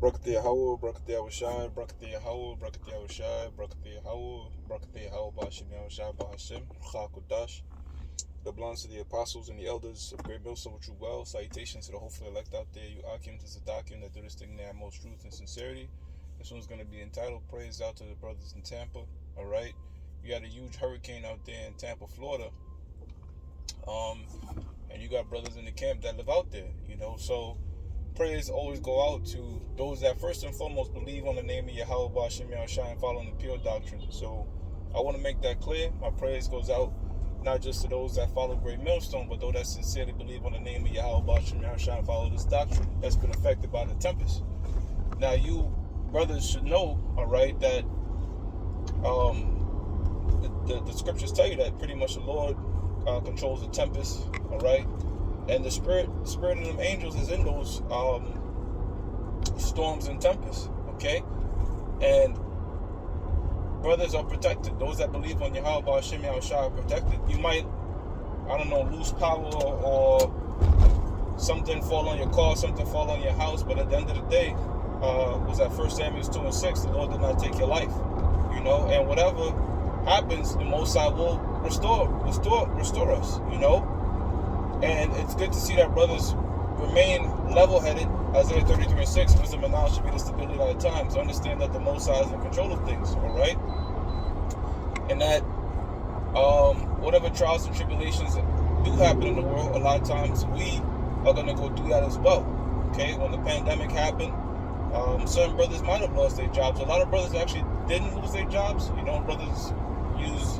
Brakati Yahweh, Brakati Yahushai, Brakati Yahweh, Brakati Yahushai, Brakati Yahweh, Brakati Yahweh, Bashim Yahushai, Bahashim, Chakudash. The belongs to the apostles and the elders of Great Millstone, which you well. Salutations to the hopeful elect out there. You Akim to Zadakim that do this thing there most truth and sincerity. This one's going to be entitled Praise Out to the Brothers in Tampa. All right. You got a huge hurricane out there in Tampa, Florida. And you got brothers in the camp that live out there, So prayers always go out to those that first and foremost believe on the name of Yahweh Bashim Yahushai and following the pure doctrine. So I want to make that clear. My prayers goes out not just to those that follow Great Millstone, but those that sincerely believe on the name of Yahweh Bashim Yahushai and follow this doctrine that's been affected by the tempest. Now you brothers should know, all right, that the scriptures tell you that pretty much the Lord controls the tempest, all right, and the spirit of them angels is in those storms and tempests, okay, and brothers are protected. Those that believe on Yahweh B'Hashem Yahushua are protected. You might, lose power or something fall on your car, something fall on your house, but at the end of the day, was that 1 Samuel 2:6, the Lord did not take your life, and whatever happens, the Most High will restore us, and it's good to see that brothers remain level-headed. Isaiah 33:6, wisdom and knowledge should be the stability of the times. Understand that the Most High is in control of things, all right? And that whatever trials and tribulations do happen in the world, a lot of times we are going to go through that as well, okay? When the pandemic happened, certain brothers might have lost their jobs. A lot of brothers actually didn't lose their jobs. Brothers use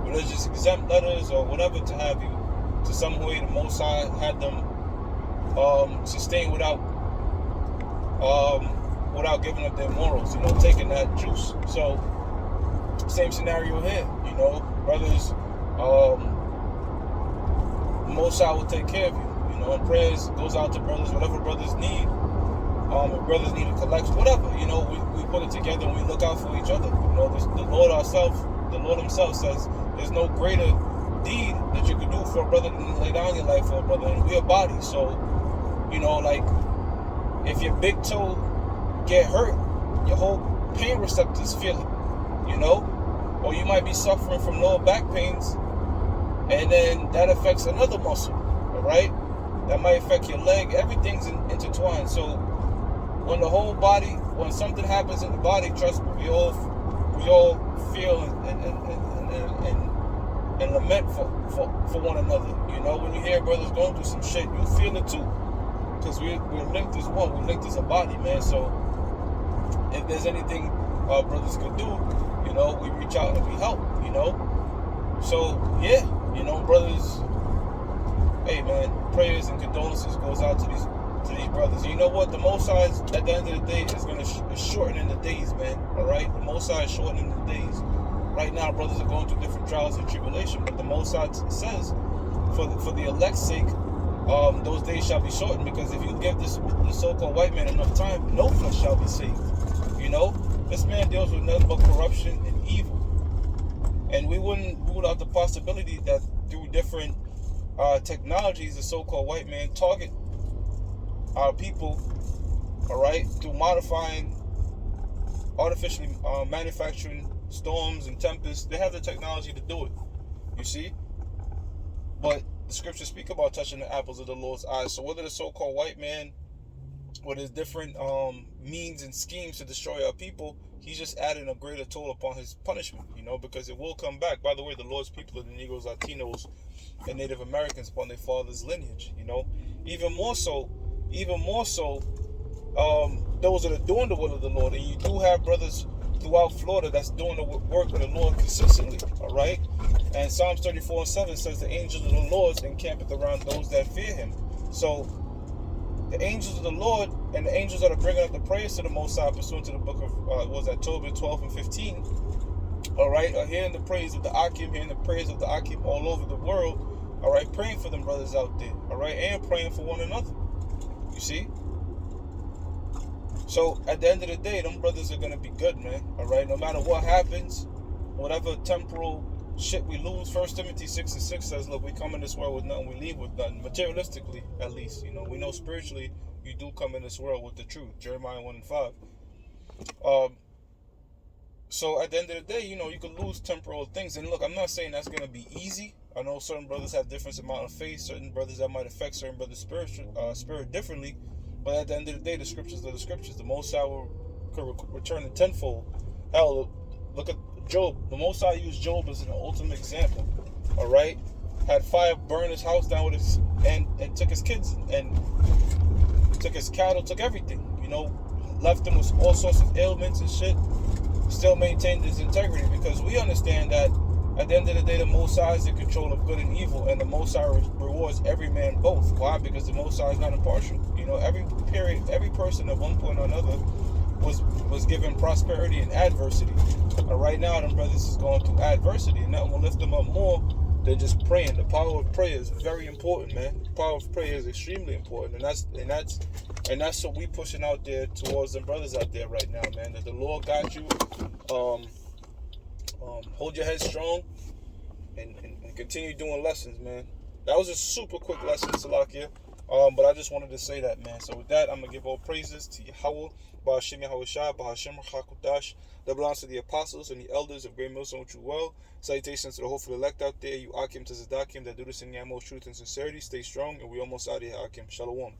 religious exempt letters or whatever to have you, to some way the Most High had them sustain without giving up their morals, taking that juice. So same scenario here, brothers, Most High will take care of you, and prayers goes out to brothers, whatever brothers need. If brothers need a collection, whatever, we put it together and we look out for each other. The Lord Himself says there's no greater deed that you could do for a brother than lay down your life for a brother, and we're a body. So, like if your big toe get hurt, your whole pain receptors feel it, or you might be suffering from lower back pains, and then that affects another muscle, all right? That might affect your leg. Everything's intertwined. So when the whole body, when something happens in the body, trust me, we all feel and lament for one another. When you hear brothers going through some shit, you feel it too, because we're linked as one. We're linked as a body, man. So if there's anything our brothers could do, we reach out and we help. So yeah, brothers. Hey man, prayers and condolences goes out to these brothers. And you know what? The Most High, at the end of the day, is going to shorten the days, man. All right, the Most High is shortening the days. Right now, brothers are going through different trials and tribulation, but the Most High says, for the elect's sake, those days shall be shortened. Because if you give this so-called white man enough time, no flesh shall be saved. This man deals with nothing but corruption and evil, and we wouldn't rule out the possibility that through different technologies, the so-called white man target our people, all right, through modifying, artificially manufacturing storms and tempests. They have the technology to do it, you see. But the scriptures speak about touching the apples of the Lord's eyes. So whether the so-called white man, with his different means and schemes to destroy our people, he's just adding a greater toll upon his punishment, because it will come back. By the way, the Lord's people are the Negroes, Latinos, and Native Americans upon their father's lineage, even more so, those that are doing the will of the Lord. And you do have brothers throughout Florida that's doing the work of the Lord consistently, all right? And Psalms 34:7 says the angels of the Lord encampeth around those that fear Him. So the angels of the Lord and the angels that are bringing up the prayers to the Most High pursuant to the book of Tobit 12 and 15, all right, are hearing the praise of the Akim, hearing the praise of the Akim all over the world, all right, praying for them brothers out there, all right, and praying for one another, you see. So at the end of the day, them brothers are going to be good, man, all right, no matter what happens, whatever temporal shit we lose. 1 Timothy 6:6 says, look, we come in this world with nothing, we leave with nothing, materialistically at least. We know spiritually you do come in this world with the truth. Jeremiah 1:5. Um, so at the end of the day, you know, you could lose temporal things. And look, I'm not saying that's gonna be easy. I know certain brothers have different amount of faith. Certain brothers that might affect certain brothers' spirit differently. But at the end of the day, the scriptures are the scriptures. The Most High will return in tenfold. Hell, look at Job. The Most High used Job as an ultimate example. All right, had fire burn his house down with his and took his kids and took his cattle, took everything. You know, left him with all sorts of ailments and shit. Still maintained his integrity because we understand that at the end of the day, the Most High is in control of good and evil, and the Most High rewards every man both. Why? Because the Most High is not impartial. You know, every person at one point or another was given prosperity and adversity. And right now, them brothers is going through adversity, and nothing will lift them up more than just praying. The power of prayer is very important, man. The power of prayer is extremely important, and that's what we pushing out there towards the brothers out there right now, man. That the Lord got you. Hold your head strong and continue doing lessons, man. That was a super quick lesson, Salakia. But I just wanted to say that, man. So with that, I'm gonna give all praises to Yahweh, Ba'ashem Yahushua, Ba'ashem Hakudash, that belongs to the apostles and the elders of Great Millstone True Well. Salutations to the hopeful elect out there, you Akim to Zadakim that do this in the most truth and sincerity. Stay strong, and we almost out of here, Akim. Shalom.